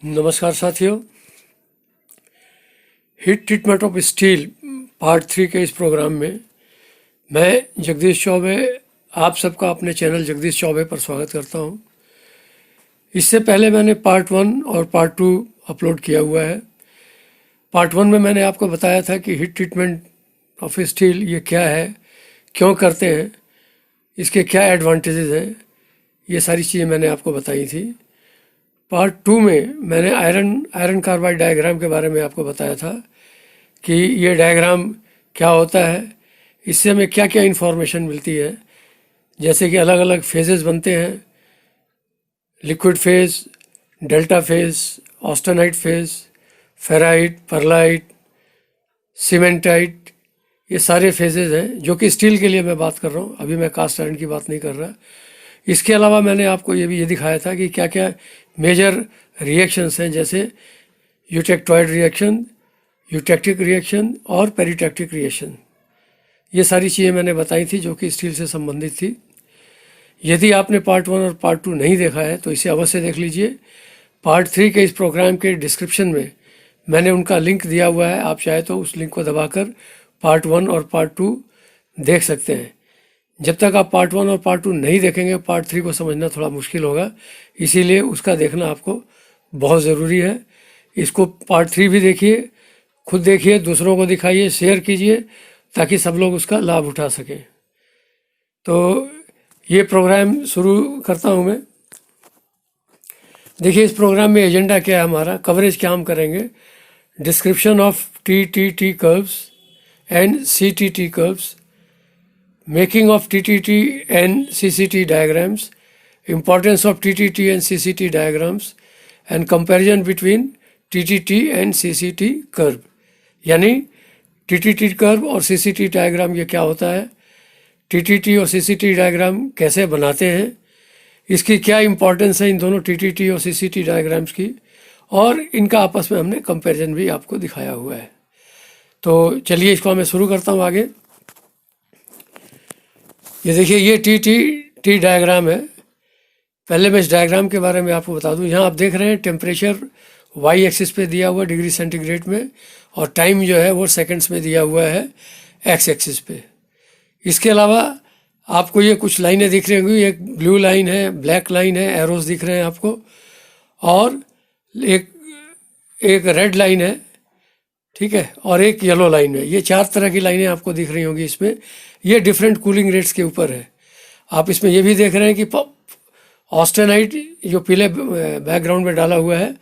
नमस्कार साथियों, heat treatment of steel part 3 के इस प्रोग्राम में मैं जगदीश चौबे आप सबका अपने चैनल जगदीश चौबे पर स्वागत करता हूं। इससे पहले मैंने पार्ट 1 और पार्ट 2 अपलोड किया हुआ है। पार्ट 1 में मैंने आपको बताया था कि हीट ट्रीटमेंट ऑफ स्टील ये क्या है, क्यों करते हैं, इसके क्या एडवांटेजेस हैं, ये सारी चीज़ें मैंने आपको बताई थी। पार्ट 2 में मैंने आयरन कार्बाइड डायग्राम के बारे में आपको बताया था कि ये डायग्राम क्या होता है, इससे हमें क्या क्या इन्फॉर्मेशन मिलती है। जैसे कि अलग अलग फेजेस बनते हैं, liquid phase, delta phase, austenite phase, ferrite, pearlite, cementite, ये सारे फेजेस हैं जो कि स्टील के लिए मैं बात कर रहा हूँ। अभी मैं कास्ट आयरन की बात नहीं कर रहा। इसके अलावा मैंने आपको ये दिखाया था कि क्या क्या मेजर रिएक्शंस हैं, जैसे यूटेक्टॉइड रिएक्शन, यूटेक्टिक रिएक्शन और पेरिटेक्टिक रिएक्शन। ये सारी चीज़ें मैंने बताई थी जो कि स्टील से संबंधित थी। यदि आपने पार्ट 1 और पार्ट 2 नहीं देखा है तो इसे अवश्य देख लीजिए। पार्ट 3 के इस प्रोग्राम के डिस्क्रिप्शन में मैंने उनका लिंक दिया हुआ है, आप चाहे तो उस लिंक को दबाकर पार्ट 1 और पार्ट 2 देख सकते हैं। जब तक आप पार्ट 1 और पार्ट 2 नहीं देखेंगे, पार्ट 3 को समझना थोड़ा मुश्किल होगा, इसीलिए उसका देखना आपको बहुत ज़रूरी है। इसको पार्ट 3 भी देखिए, खुद देखिए, दूसरों को दिखाइए, शेयर कीजिए, ताकि सब लोग उसका लाभ उठा सकें। तो ये प्रोग्राम शुरू करता हूँ मैं। देखिए, इस प्रोग्राम में एजेंडा क्या है हमारा, कवरेज क्या हम करेंगे। Description of T curves and C curves, making of TTT and CCT diagrams, importance of TTT and CCT diagrams and comparison between TTT and CCT curve। यानी TTT कर्व और CCT diagram ये क्या होता है, TTT और CCT diagram कैसे बनाते हैं, इसकी क्या इम्पोर्टेंस है इन दोनों TTT और CCT डायग्राम्स की, और इनका आपस में हमने कंपैरिजन भी आपको दिखाया हुआ है। तो चलिए इसको मैं शुरू करता हूँ आगे। ये देखिए, ये टी डायग्राम है। पहले मैं इस डायग्राम के बारे में आपको बता दूं। यहाँ आप देख रहे हैं टेम्परेचर वाई एक्सिस पे दिया हुआ डिग्री सेंटीग्रेड में, और टाइम जो है वो सेकंड्स में दिया हुआ है एक्स एक्सिस पे। इसके अलावा आपको ये कुछ लाइनें दिख रही होंगी, एक ब्लू लाइन है, ब्लैक लाइन है, एरोज दिख रहे हैं आपको, और एक रेड लाइन है, ठीक है, और एक येलो लाइन है। ये 4 तरह की लाइनें आपको दिख रही होंगी इसमें। ये डिफरेंट कूलिंग रेट्स के ऊपर है। आप इसमें ये भी देख रहे हैं कि ऑस्टेनाइट जो पीले बैकग्राउंड में डाला हुआ है,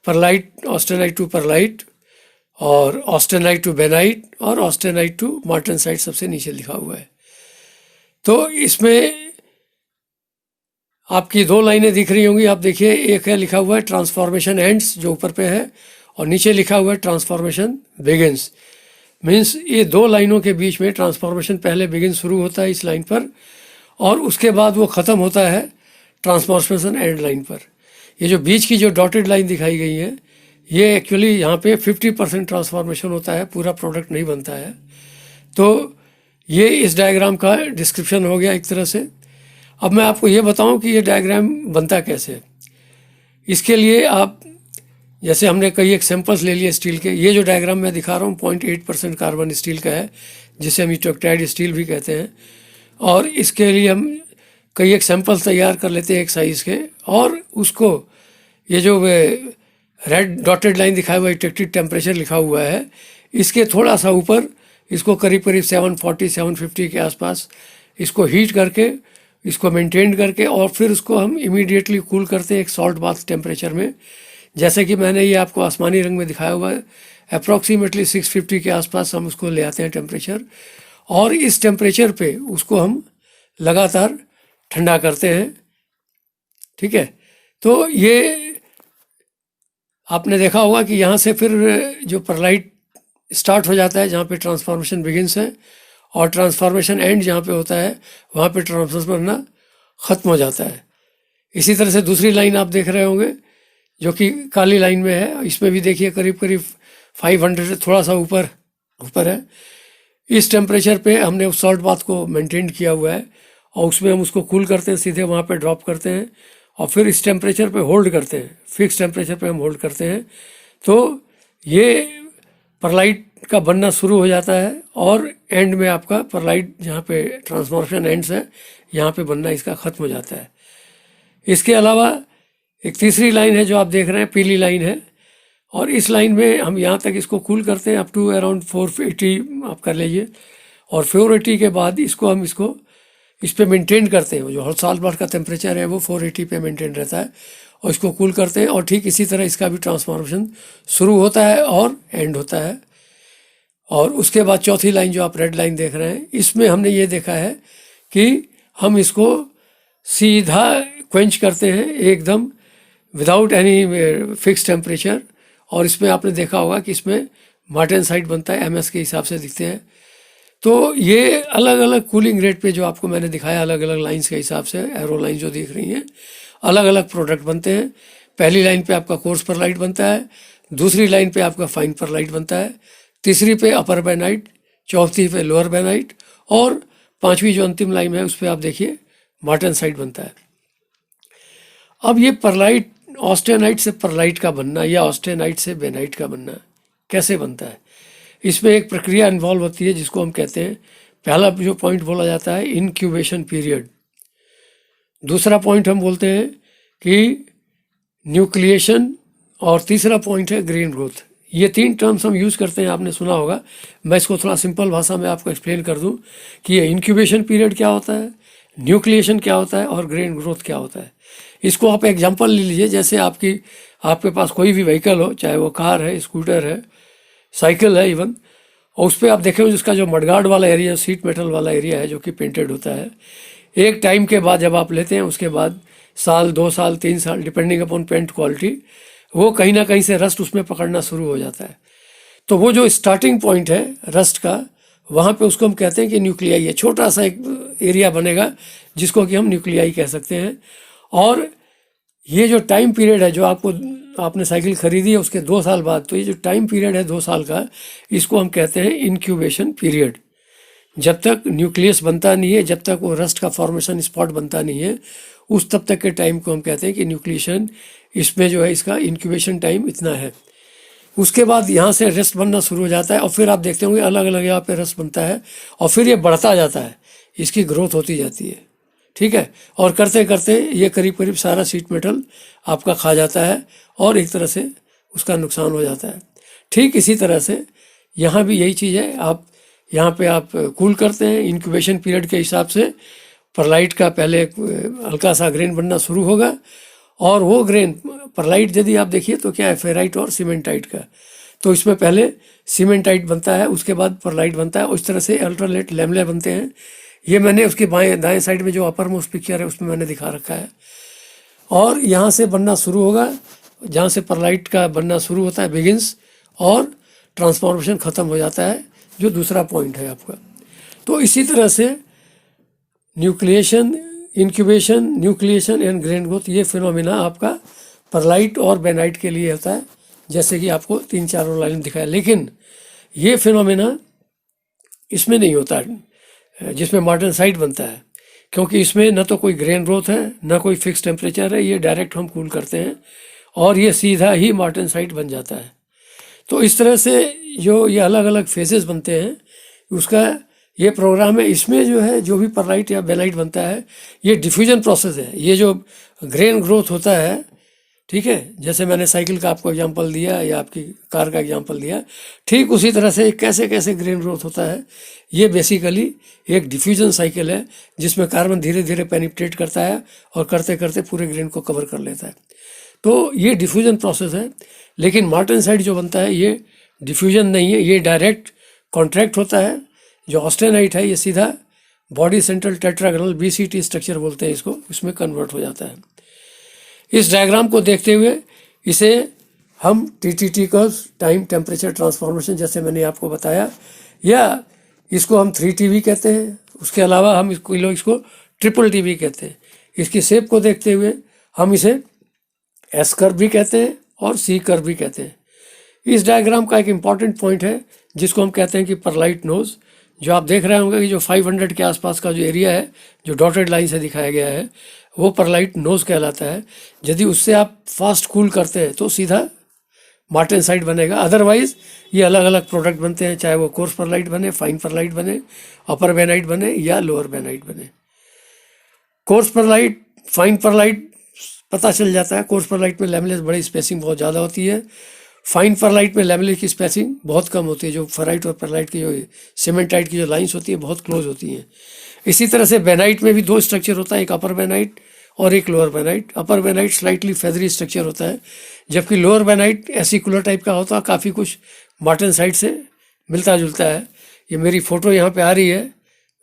परलाइट, ऑस्टेनाइट टू परलाइट, और ऑस्टेनाइट टू बेनाइट, और ऑस्टेनाइट टू मार्टनसाइट सबसे नीचे लिखा हुआ है। तो इसमें आपकी 2 लाइनें दिख रही होंगी। आप देखिए, एक है लिखा हुआ है ट्रांसफॉर्मेशन एंड्स, जो ऊपर पे है, और नीचे लिखा हुआ है ट्रांसफॉर्मेशन बिगिंस। मीन्स ये 2 लाइनों के बीच में ट्रांसफॉर्मेशन पहले बिगिन शुरू होता है इस लाइन पर, और उसके बाद वो ख़त्म होता है ट्रांसफॉर्मेशन एंड लाइन पर। ये जो बीच की जो डॉटेड लाइन दिखाई गई है, ये एक्चुअली यहाँ पे 50% ट्रांसफॉर्मेशन होता है, पूरा प्रोडक्ट नहीं बनता है। तो ये इस डायग्राम का डिस्क्रिप्शन हो गया एक तरह से। अब मैं आपको ये बताऊँ कि ये डायग्राम बनता कैसे। इसके लिए आप, जैसे हमने कई एग्जाम्पल्स ले लिए स्टील के। ये जो डायग्राम मैं दिखा रहा हूँ 0.8% कार्बन स्टील का है, जिसे हम यूटेक्टाइड स्टील भी कहते हैं। और इसके लिए हम कई एग्जाम्पल्स तैयार कर लेते हैं एक साइज़ के, और उसको ये जो रेड डॉटेड लाइन दिखाया हुआ यूटेक्टिव टेम्परेचर लिखा हुआ है, इसके थोड़ा सा ऊपर इसको करीब करीब 740-750 के आसपास इसको हीट करके, इसको मेंटेन करके, और फिर उसको हम इमीडिएटली कूल करते हैं एक सॉल्ट बाथ टेम्परेचर में। जैसे कि मैंने ये आपको आसमानी रंग में दिखाया हुआ है, अप्रॉक्सीमेटली 650 के आसपास हम उसको ले आते हैं टेम्परेचर, और इस टेम्परेचर पे उसको हम लगातार ठंडा करते हैं, ठीक है। तो ये आपने देखा होगा कि यहाँ से फिर जो परलाइट स्टार्ट हो जाता है, जहाँ पे ट्रांसफॉर्मेशन बिगिनस है, और ट्रांसफॉर्मेशन एंड जहाँ पे होता है वहाँ पे ट्रांसफॉर्मेशन बनना ख़त्म हो जाता है। इसी तरह से दूसरी लाइन आप देख रहे होंगे जो कि काली लाइन में है। इसमें भी देखिए करीब करीब 500 से थोड़ा सा ऊपर है। इस टेम्परेचर पे हमने उस सॉल्ट बाथ को मेंटेन किया हुआ है, और उसमें हम उसको कूल करते हैं, सीधे वहाँ पे ड्रॉप करते हैं, और फिर इस टेम्परेचर पे होल्ड करते हैं, फिक्स टेम्परेचर पे हम होल्ड करते हैं, तो ये परलाइट का बनना शुरू हो जाता है और एंड में आपका परलाइट जहाँ पे ट्रांसफॉर्मेशन एंड्स है यहाँ पे बनना इसका ख़त्म हो जाता है। इसके अलावा एक तीसरी लाइन है जो आप देख रहे हैं, पीली लाइन है, और इस लाइन में हम यहाँ तक इसको कूल करते हैं अप टू अराउंड 480 आप कर लीजिए, और 480 के बाद इसको इस पे मेंटेन करते हैं। जो हर साल भर का टेम्परेचर है वो 480 पे मेंटेन रहता है, और इसको कूल करते हैं, और ठीक इसी तरह इसका भी ट्रांसफॉर्मेशन शुरू होता है और एंड होता है। और उसके बाद चौथी लाइन जो आप रेड लाइन देख रहे हैं, इसमें हमने ये देखा है कि हम इसको सीधा क्वेंच करते हैं एकदम विदाउट एनी फिक्स टेम्परेचर, और इसमें आपने देखा होगा कि इसमें मार्टेनसाइट बनता है, MS के हिसाब से दिखते हैं। तो ये अलग अलग कूलिंग रेट पे जो आपको मैंने दिखाया, अलग अलग लाइंस के हिसाब से एरो लाइन जो दिख रही हैं, अलग अलग प्रोडक्ट बनते हैं। पहली लाइन पे आपका कोर्स परलाइट बनता है, दूसरी लाइन पे आपका फाइन परलाइट बनता है, तीसरी पे अपर बेनाइट, चौथी पे लोअर बेनाइट, और पांचवी जो अंतिम लाइन है उस पर आप देखिए मार्टेनसाइट बनता है। अब ये परलाइट ऑस्टेनाइट से परलाइट का बनना या ऑस्टेनाइट से बेनाइट का बनना कैसे बनता है, इसमें एक प्रक्रिया इन्वॉल्व होती है जिसको हम कहते हैं, पहला जो पॉइंट बोला जाता है इनक्यूबेशन पीरियड, दूसरा पॉइंट हम बोलते हैं कि न्यूक्लिएशन, और तीसरा पॉइंट है ग्रेन ग्रोथ। ये 3 टर्म्स हम यूज़ करते हैं, आपने सुना होगा। मैं इसको थोड़ा सिंपल भाषा में आपको एक्सप्लेन कर दूं कि ये इंक्यूबेशन पीरियड क्या होता है, न्यूक्लिएशन क्या होता है, और ग्रेन ग्रोथ क्या होता है। इसको आप एग्जांपल ले लीजिए, जैसे आपके पास कोई भी व्हीकल हो, चाहे वो कार है, स्कूटर है, साइकिल है इवन, और उस पर आप देखें उसका जो मडगार्ड वाला एरिया, सीट मेटल वाला एरिया है जो कि पेंटेड होता है, एक टाइम के बाद जब आप लेते हैं उसके बाद साल, 2 साल, 3 साल डिपेंडिंग अपॉन पेंट क्वालिटी, वो कहीं ना कहीं से रस्ट उसमें पकड़ना शुरू हो जाता है। तो वो जो स्टार्टिंग पॉइंट है रस्ट का, वहाँ पे उसको हम कहते हैं कि न्यूक्लियाई है। छोटा सा एक एरिया बनेगा जिसको कि हम न्यूक्लियाई कह सकते हैं। और ये जो टाइम पीरियड है, जो आपने साइकिल खरीदी है उसके 2 साल बाद, तो ये जो टाइम पीरियड है 2 साल का, इसको हम कहते हैं इंक्यूबेशन पीरियड। जब तक न्यूक्लियस बनता नहीं है, जब तक वो रस्ट का फॉर्मेशन स्पॉट बनता नहीं है, उस तब तक के टाइम को हम कहते हैं कि न्यूक्लिएशन, इसमें जो है इसका इंक्यूबेशन टाइम इतना है। उसके बाद यहाँ से रस्ट बनना शुरू हो जाता है, और फिर आप देखते होंगे अलग अलग यहाँ पे रस्ट बनता है, और फिर ये बढ़ता जाता है, इसकी ग्रोथ होती जाती है, ठीक है। और करते करते ये करीब करीब सारा सीट मेटल आपका खा जाता है, और एक तरह से उसका नुकसान हो जाता है। ठीक इसी तरह से यहाँ भी यही चीज़ है। आप यहाँ पे आप कूल करते हैं, इंक्यूबेशन पीरियड के हिसाब से परलाइट का पहले हल्का सा ग्रेन बनना शुरू होगा, और वो ग्रेन परलाइट यदि आप देखिए तो क्या है, फेराइट और सीमेंटाइट का, तो इसमें पहले सीमेंटाइट बनता है, उसके बाद परलाइट बनता है। उस तरह से अल्ट्रालेट लैमले बनते हैं। ये मैंने उसके दाएं साइड में जो अपर मोस्ट पिक्चर है उसमें मैंने दिखा रखा है। और यहाँ से बनना शुरू होगा, जहाँ से परलाइट का बनना शुरू होता है बिगिंस, और ट्रांसफॉर्मेशन ख़त्म हो जाता है, जो दूसरा पॉइंट है आपका। तो इसी तरह से nucleation, incubation, nucleation and grain growth, ये फिनोमिना आपका परलाइट और बेनाइट के लिए होता है, जैसे कि आपको 3-4 लाइन दिखाया। लेकिन ये फिनोमिना इसमें नहीं होता जिसमें मार्टेनसाइट बनता है, क्योंकि इसमें न तो कोई ग्रेन ग्रोथ है, न कोई फिक्स टेम्परेचर है, ये डायरेक्ट हम कूल करते हैं और ये सीधा ही मार्टेनसाइट बन जाता है। तो इस तरह से जो ये अलग अलग फेजेस बनते हैं, उसका ये प्रोग्राम है। इसमें जो है जो भी परलाइट या बेनाइट बनता है, ये डिफ्यूजन प्रोसेस है। ये जो ग्रेन ग्रोथ होता है, ठीक है, जैसे मैंने साइकिल का आपको एग्जांपल दिया या आपकी कार का एग्जांपल दिया, ठीक उसी तरह से कैसे कैसे ग्रेन ग्रोथ होता है, ये बेसिकली एक डिफ्यूजन साइकिल है, जिसमें कार्बन धीरे धीरे पेनिट्रेट करता है और करते करते पूरे ग्रेन को कवर कर लेता है। तो ये डिफ्यूजन प्रोसेस है। लेकिन मार्टेनसाइट जो बनता है ये डिफ्यूजन नहीं है, ये डायरेक्ट कॉन्ट्रैक्ट होता है। जो ऑस्टेनाइट है ये सीधा body central tetragonal BCT structure बोलते हैं इसको, इसमें कन्वर्ट हो जाता है। इस डायग्राम को देखते हुए इसे हम TTT curve, time temperature transformation, जैसे मैंने आपको बताया, या इसको हम 3TV कहते हैं। उसके अलावा हम इसको ट्रिपल TV कहते हैं। इसकी शेप को देखते हुए हम इसे S कर्व भी कहते हैं और C कर्व भी कहते हैं। इस डायग्राम का एक इम्पॉर्टेंट पॉइंट है जिसको हम कहते हैं कि परलाइट नोज। जो आप देख रहे होंगे कि जो 500 के आसपास का जो एरिया है, जो डॉटेड लाइन से दिखाया गया है, वो परलाइट नोज कहलाता है। यदि उससे आप फास्ट कूल करते हैं तो सीधा मार्टेनसाइट बनेगा। अदरवाइज ये अलग अलग प्रोडक्ट बनते हैं, चाहे वो कोर्स परलाइट बने, फाइन परलाइट बने, अपर बेनाइट बने या लोअर बेनाइट बने। कोर्स परलाइट, फाइन परलाइट पता चल जाता है। कोर्स परलाइट में लैमिलेस बड़ी स्पेसिंग बहुत ज़्यादा होती है, फाइन परलाइट में लैमिलेस की स्पेसिंग बहुत कम होती है। जो फेराइट और परलाइट की जो सीमेंटाइट की जो लाइंस होती है बहुत क्लोज होती हैं। इसी तरह से बेनाइट में भी दो स्ट्रक्चर होता है, एक अपर बेनाइट और एक लोअर बेनाइट। अपर बेनाइट स्लाइटली फेदरी स्ट्रक्चर होता है, जबकि लोअर बेनाइट एसिकुलर टाइप का होता है, काफ़ी कुछ मार्टेनसाइट से मिलता जुलता है। ये मेरी फ़ोटो यहाँ पे आ रही है,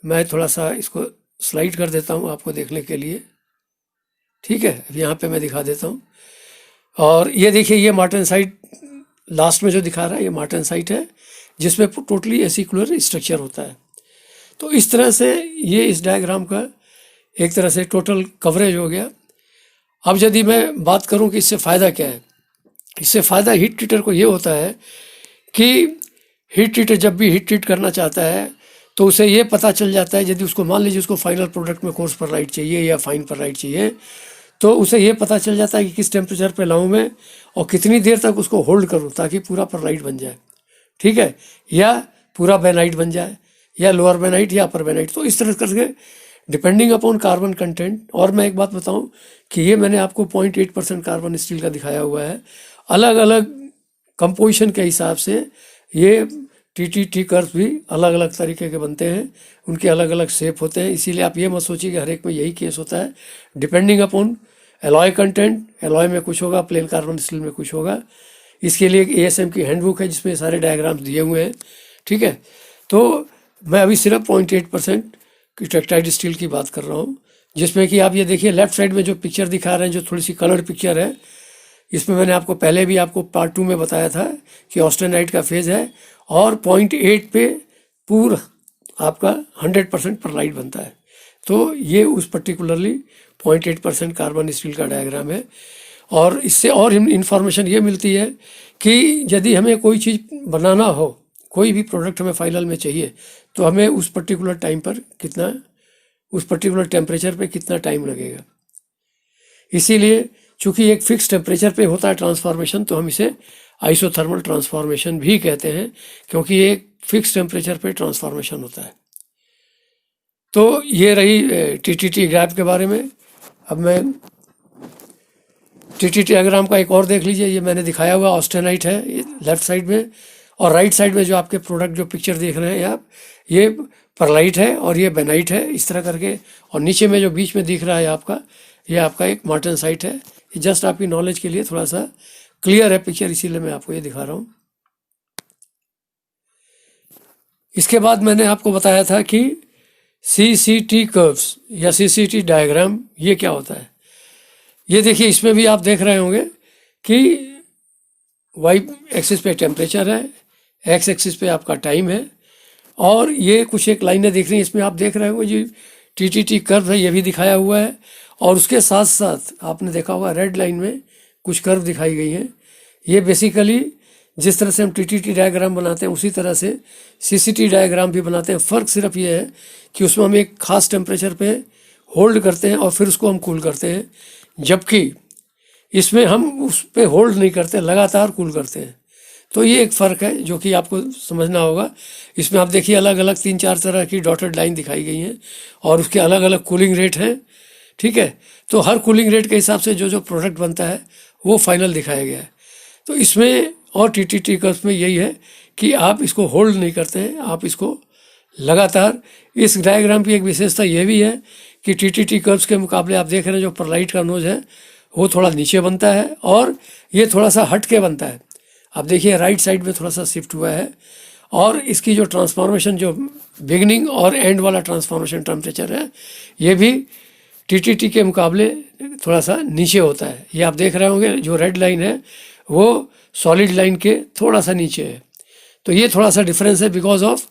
मैं थोड़ा सा इसको स्लाइड कर देता हूँ आपको देखने के लिए। ठीक है, अब यहाँ पे मैं दिखा देता हूँ। और ये देखिए, ये मार्टेनसाइट लास्ट में जो दिखा रहा है ये मार्टेनसाइट है, जिसमें टोटली एसिकुलर स्ट्रक्चर होता है। तो इस तरह से ये इस डायग्राम का एक तरह से टोटल कवरेज हो गया। अब यदि मैं बात करूं कि इससे फ़ायदा क्या है, इससे फ़ायदा हीट ट्रीटर को ये होता है कि हीट ट्रीटर जब भी हीट ट्रीट करना चाहता है तो उसे ये पता चल जाता है, यदि उसको मान लीजिए उसको फाइनल प्रोडक्ट में कोर्स परलाइट चाहिए या फाइन परलाइट चाहिए, तो उसे ये पता चल जाता है कि किस टेम्परेचर पे लाऊं मैं और कितनी देर तक उसको होल्ड करूं ताकि पूरा परलाइट बन जाए। ठीक है, या पूरा बेनाइट बन जाए, या लोअर बेनाइट या अपर बेनाइट। तो इस तरह करके डिपेंडिंग अपॉन कार्बन कंटेंट। और मैं एक बात बताऊं कि ये मैंने आपको 0.8% कार्बन स्टील का दिखाया हुआ है। अलग अलग कंपोजिशन के हिसाब से ये टी कर्व भी अलग अलग तरीके के बनते हैं, उनके अलग अलग शेप होते हैं। इसीलिए आप ये मत सोचिए कि हर एक में यही केस होता है। Depending upon alloy content, alloy में कुछ होगा, प्लेन कार्बन स्टील में कुछ होगा। इसके लिए एक एएसएम की हैंडबुक है जिसमें सारे डायग्राम्स दिए हुए हैं। ठीक है, तो मैं अभी सिर्फ 0.8% की टेक्टाइल स्टील की बात कर रहा हूँ, जिसमें कि आप ये देखिए लेफ्ट साइड में जो पिक्चर दिखा रहे हैं, जो थोड़ी सी कलर्ड पिक्चर है, इसमें मैंने आपको पहले भी आपको पार्ट 2 में बताया था कि ऑस्टेनाइट का फेज है और 0.8 पे पूरा आपका 100% परलाइट बनता है। तो ये उस पर्टिकुलरली 0.8% कार्बन स्टील का डायग्राम है। और इससे और इन्फॉर्मेशन ये मिलती है कि यदि हमें कोई चीज़ बनाना हो, कोई भी प्रोडक्ट हमें फाइनल में चाहिए, तो हमें उस पर्टिकुलर टाइम पर कितना, उस पर्टिकुलर टेम्परेचर पे कितना टाइम लगेगा। इसीलिए चूंकि एक फिक्स टेम्परेचर पे होता है ट्रांसफॉर्मेशन, तो हम इसे आइसोथर्मल ट्रांसफॉर्मेशन भी कहते हैं, क्योंकि एक फिक्स टेम्परेचर पे ट्रांसफॉर्मेशन होता है। तो ये रही टीटीटी ग्राफ के बारे में। अब मैं टीटीटी डायग्राम का एक और देख लीजिए। ये मैंने दिखाया हुआ ऑस्टेनाइट है लेफ्ट साइड में, और राइट साइड में जो आपके प्रोडक्ट जो पिक्चर देख रहे हैं आप, ये परलाइट है और ये बेनाइट है, इस तरह करके। और नीचे में जो बीच में दिख रहा है आपका, ये आपका एक मार्टेनसाइट है। ये जस्ट आपकी नॉलेज के लिए थोड़ा सा क्लियर है पिक्चर, इसीलिए मैं आपको ये दिखा रहा हूँ। इसके बाद मैंने आपको बताया था कि सीसीटी कर्व्स या सीसीटी डायग्राम ये क्या होता है। ये देखिए, इसमें भी आप देख रहे होंगे कि वाई एक्सिस पे टेम्परेचर है, एक्स एक्सिस पे आपका टाइम है, और ये कुछ एक लाइनें दिख रही हैं। इसमें आप देख रहे होंगे जी टीटीटी कर्व है, ये भी दिखाया हुआ है। और उसके साथ साथ आपने देखा होगा रेड लाइन में कुछ कर्व दिखाई गई हैं। ये बेसिकली जिस तरह से हम टीटीटी डायग्राम बनाते हैं उसी तरह से सीसीटी डायग्राम भी बनाते हैं। फ़र्क सिर्फ ये है कि उसमें हम एक ख़ास टेम्परेचर पे होल्ड करते हैं और फिर उसको हम कूल करते हैं, जबकि इसमें हम उस पर होल्ड नहीं करते, लगातार कूल करते हैं। तो ये एक फ़र्क है जो कि आपको समझना होगा। इसमें आप देखिए अलग अलग 3-4 तरह की डॉटेड लाइन दिखाई गई हैं और उसके अलग अलग कूलिंग रेट हैं। ठीक है, तो हर कूलिंग रेट के हिसाब से जो जो प्रोडक्ट बनता है वो फाइनल दिखाया गया है। तो इसमें और टीटीटी कर्व में यही है कि आप इसको होल्ड नहीं करते हैं, आप इसको लगातार। इस डायग्राम की एक विशेषता ये भी है कि टीटीटी कर्व्स के मुकाबले आप देख रहे हैं जो परलाइट का नोज है वो थोड़ा नीचे बनता है और ये थोड़ा सा हट के बनता है। आप देखिए राइट साइड में थोड़ा सा शिफ्ट हुआ है, और इसकी जो ट्रांसफॉर्मेशन, जो बिगनिंग और एंड वाला ट्रांसफॉर्मेशन टेम्परेचर है, ये भी टीटीटी के मुकाबले थोड़ा सा नीचे होता है। ये आप देख रहे होंगे जो रेड लाइन है वो सॉलिड लाइन के थोड़ा सा नीचे है। तो ये थोड़ा सा डिफरेंस है बिकॉज ऑफ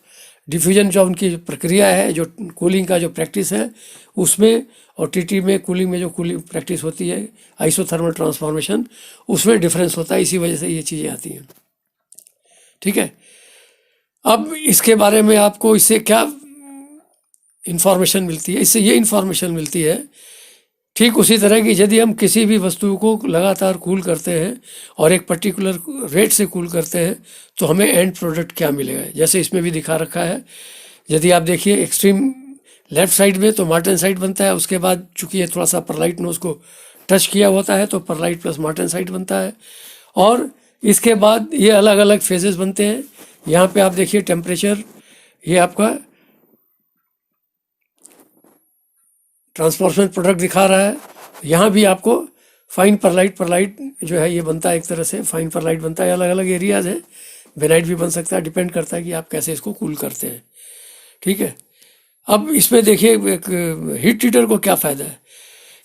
डिफ्यूजन, जो उनकी प्रक्रिया है, जो कूलिंग का जो प्रैक्टिस है उसमें, और टीटी में कूलिंग में जो कूलिंग प्रैक्टिस होती है आइसोथर्मल ट्रांसफॉर्मेशन, उसमें डिफरेंस होता है। इसी वजह से ये चीज़ें आती हैं। ठीक है, अब इसके बारे में आपको इससे क्या इन्फॉर्मेशन मिलती है? इससे ये इन्फॉर्मेशन मिलती है ठीक उसी तरह की यदि हम किसी भी वस्तु को लगातार कूल करते हैं और एक पर्टिकुलर रेट से कूल करते हैं तो हमें एंड प्रोडक्ट क्या मिलेगा, जैसे इसमें भी दिखा रखा है। यदि आप देखिए एक्सट्रीम लेफ्ट साइड में तो मार्टेनसाइट बनता है, उसके बाद चूंकि ये थोड़ा सा परलाइट ने उसको टच किया होता है तो परलाइट प्लस मार्टेनसाइट बनता है, और इसके बाद ये अलग अलग फेजेस बनते हैं। यहाँ पे आप देखिए टेम्परेचर, ये आपका ट्रांसफॉर्मेशन प्रोडक्ट दिखा रहा है। यहाँ भी आपको फाइन परलाइट जो है ये बनता है, एक तरह से फाइन परलाइट बनता है। अलग अलग एरियाज है, बेनाइट भी बन सकता है, डिपेंड करता है कि आप कैसे इसको कूल करते हैं। ठीक है, अब इसमें देखिए एक हीट ट्रीटर को क्या फ़ायदा है।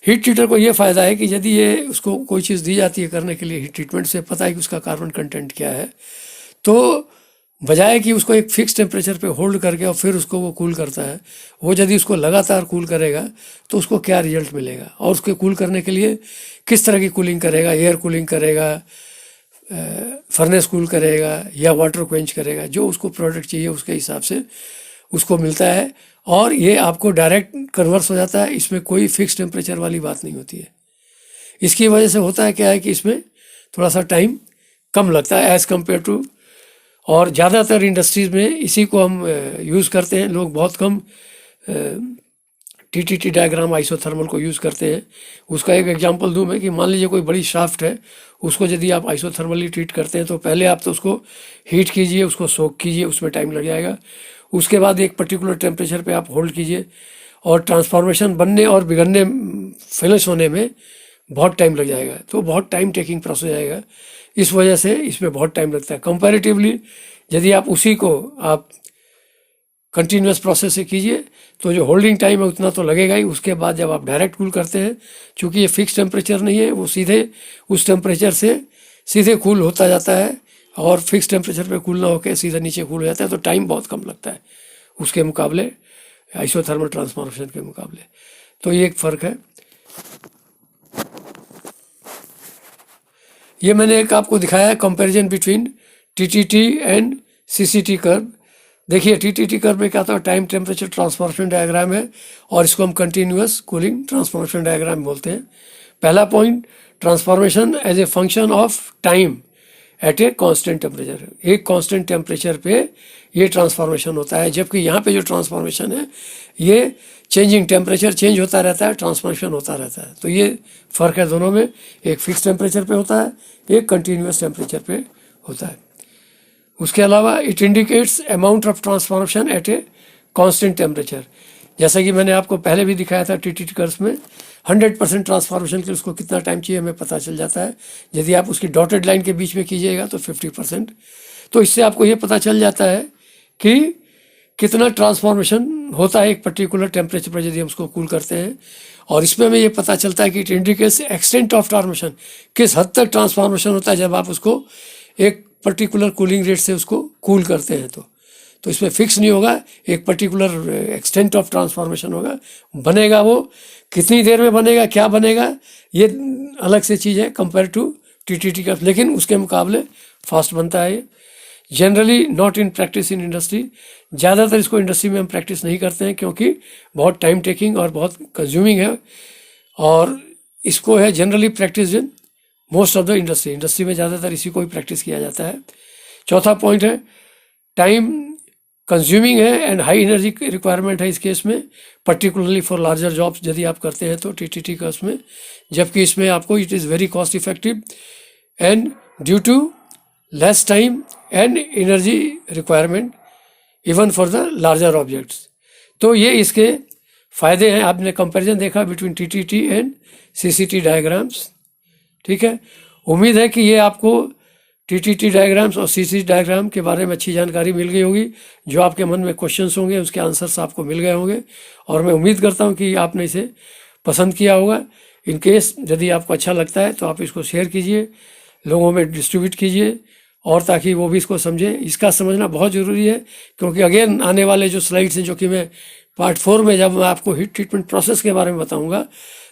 हीट ट्रीटर को ये फ़ायदा है कि यदि ये उसको कोई चीज़ दी जाती है करने के लिए हीट ट्रीटमेंट, से पता है कि उसका कार्बन कंटेंट क्या है, तो बजाय कि उसको एक फिक्स टेम्परेचर पे होल्ड करके और फिर उसको वो कूल करता है, वो यदि उसको लगातार कूल करेगा तो उसको क्या रिजल्ट मिलेगा, और उसके कूल करने के लिए किस तरह की कूलिंग करेगा, एयर कूलिंग करेगा, फर्नेस कूल करेगा या वाटर क्वेंच करेगा, जो उसको प्रोडक्ट चाहिए उसके हिसाब से उसको मिलता है। और ये आपको डायरेक्ट कन्वर्स हो जाता है, इसमें कोई फिक्स टेम्परेचर वाली बात नहीं होती है। इसकी वजह से होता है क्या है कि इसमें थोड़ा सा टाइम कम लगता है एज़ कम्पेयर टू, और ज़्यादातर इंडस्ट्रीज़ में इसी को हम यूज़ करते हैं। लोग बहुत कम टीटीटी डायग्राम आइसोथर्मल को यूज़ करते हैं। उसका एक एग्जांपल दूं मैं कि मान लीजिए कोई बड़ी शाफ्ट है, उसको यदि आप आइसोथर्मली ट्रीट करते हैं तो पहले आप तो उसको हीट कीजिए, उसको सोक कीजिए, उसमें टाइम लग जाएगा। उसके बाद एक पर्टिकुलर टेम्परेचर पे आप होल्ड कीजिए, और ट्रांसफॉर्मेशन बनने और बिगड़ने फिनिश होने में बहुत टाइम लग जाएगा, तो बहुत टाइम टेकिंग प्रोसेस आएगा। इस वजह से इसमें बहुत टाइम लगता है। कंपैरेटिवली यदि आप उसी को आप कंटिन्यूस प्रोसेस से कीजिए तो जो होल्डिंग टाइम है उतना तो लगेगा ही। उसके बाद जब आप डायरेक्ट कूल करते हैं, चूँकि ये फिक्स टेम्परेचर नहीं है, वो सीधे उस टेम्परेचर से सीधे कूल होता जाता है, और फिक्स टेम्परेचर पे कूल ना होकर सीधा नीचे कूल हो जाता है, तो टाइम बहुत कम लगता है उसके मुकाबले, आइसोथर्मल ट्रांसफॉर्मेशन के मुकाबले। तो ये एक फ़र्क है। ये मैंने एक आपको दिखाया है comparison between TTT and CCT curve. देखिए टीटीटी कर्व में क्या था, टाइम टेम्परेचर ट्रांसफॉर्मेशन डायग्राम है, और इसको हम कंटिन्यूअस कूलिंग ट्रांसफॉर्मेशन डायग्राम बोलते हैं। पहला point, transformation as a function of time at a constant temperature. एक कांस्टेंट टेम्परेचर पे ये ट्रांसफॉर्मेशन होता है, जबकि यहाँ पे जो ट्रांसफॉर्मेशन है ये चेंजिंग, टेम्परेचर चेंज होता रहता है, ट्रांसफॉर्मेशन होता रहता है। तो ये फ़र्क है दोनों में, एक फिक्स टेम्परेचर पे होता है, एक कंटिन्यूअस टेम्परेचर पे होता है। उसके अलावा it indicates amount of transformation at a constant temperature. जैसा कि मैंने आपको पहले भी दिखाया था टीटीटी कर्व में, 100% ट्रांसफॉर्मेशन के लिए उसको कितना टाइम चाहिए हमें पता चल जाता है। यदि आप उसकी डॉटेड लाइन के बीच में कीजिएगा तो 50%। तो इससे आपको ये पता चल जाता है कि कितना ट्रांसफॉर्मेशन होता है एक पर्टिकुलर टेम्परेचर पर यदि हम उसको कूल करते हैं। और इसमें हमें ये पता चलता है कि it indicates extent of transformation, किस हद तक ट्रांसफॉर्मेशन होता है जब आप उसको एक पर्टिकुलर कूलिंग रेट से उसको कूल करते हैं। तो इसमें फिक्स नहीं होगा, एक पर्टिकुलर एक्सटेंट ऑफ ट्रांसफॉर्मेशन होगा। बनेगा वो कितनी देर में बनेगा, क्या बनेगा, ये अलग से चीज़ है कंपेयर टू टीटीटी का, लेकिन उसके मुकाबले फास्ट बनता है। Generally not in practice in industry, ज़्यादातर इसको इंडस्ट्री में हम प्रैक्टिस नहीं करते हैं क्योंकि बहुत टाइम टेकिंग और बहुत कंज्यूमिंग है, और इसको है generally practice in most of the industry में ज़्यादातर इसी को ही प्रैक्टिस किया जाता है। चौथा पॉइंट है, टाइम कंज्यूमिंग है एंड हाई एनर्जी रिक्वायरमेंट है इस केस में, पर्टिकुलरली फॉर लार्जर जॉब्स यदि आप करते हैं तो टीटीटी का उसमें, जबकि इसमें आपको it is very cost effective and due to less time and energy requirement even for the larger objects. तो ये इसके फ़ायदे हैं। आपने कंपैरिजन देखा between TTT and CCT diagrams. ठीक है, उम्मीद है कि ये आपको टीटीटी डायग्राम्स और सीसीटी डायग्राम के बारे में अच्छी जानकारी मिल गई होगी। जो आपके मन में क्वेश्चंस होंगे उसके आंसर्स आपको मिल गए होंगे, और मैं उम्मीद करता हूँ कि आपने इसे पसंद किया होगा। इन केस यदि आपको अच्छा लगता है तो आप इसको शेयर कीजिए, लोगों में डिस्ट्रीब्यूट कीजिए, और ताकि वो भी इसको समझें। इसका समझना बहुत ज़रूरी है क्योंकि अगेन आने वाले जो स्लाइड्स हैं, जो कि मैं पार्ट 4 में जब मैं आपको हीट ट्रीटमेंट प्रोसेस के बारे में बताऊँगा,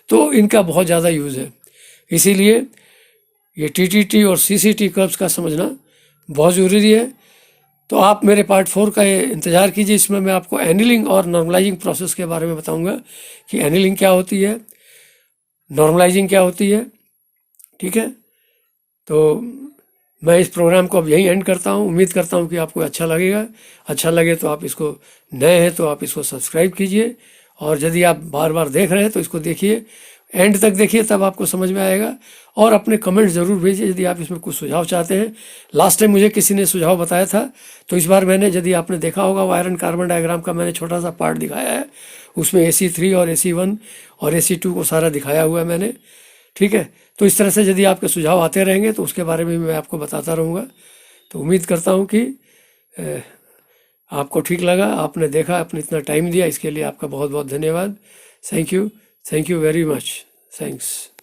तो इनका बहुत ज़्यादा यूज़ है। इसीलिए ये टीटीटी और सीसीटी कर्व्स का समझना बहुत ज़रूरी है। तो आप मेरे पार्ट 4 का इंतज़ार कीजिए। इसमें मैं आपको एनीलिंग और नॉर्मलाइजिंग प्रोसेस के बारे में बताऊंगा कि एनीलिंग क्या होती है, नॉर्मलाइजिंग क्या होती है। ठीक है, तो मैं इस प्रोग्राम को अब यहीं एंड करता हूँ। उम्मीद करता हूँ कि आपको अच्छा लगेगा। अच्छा लगे तो आप इसको, नए हैं तो आप इसको सब्सक्राइब कीजिए, और यदि आप बार बार देख रहे हैं तो इसको देखिए, एंड तक देखिए, तब आपको समझ में आएगा। और अपने कमेंट ज़रूर भेजिए यदि आप इसमें कुछ सुझाव चाहते हैं। लास्ट टाइम मुझे किसी ने सुझाव बताया था, तो इस बार मैंने, यदि आपने देखा होगा, वो आयरन कार्बन डायग्राम का मैंने छोटा सा पार्ट दिखाया है। उसमें AC3 और AC1 और AC2 को सारा दिखाया हुआ है मैंने। ठीक है, तो इस तरह से यदि आपके सुझाव आते रहेंगे तो उसके बारे में मैं आपको बताता रहूँगा। तो उम्मीद करता हूँ कि अ, आपको ठीक लगा, आपने देखा, आपने इतना टाइम दिया, इसके लिए आपका बहुत बहुत धन्यवाद। Thank you very much. Thanks.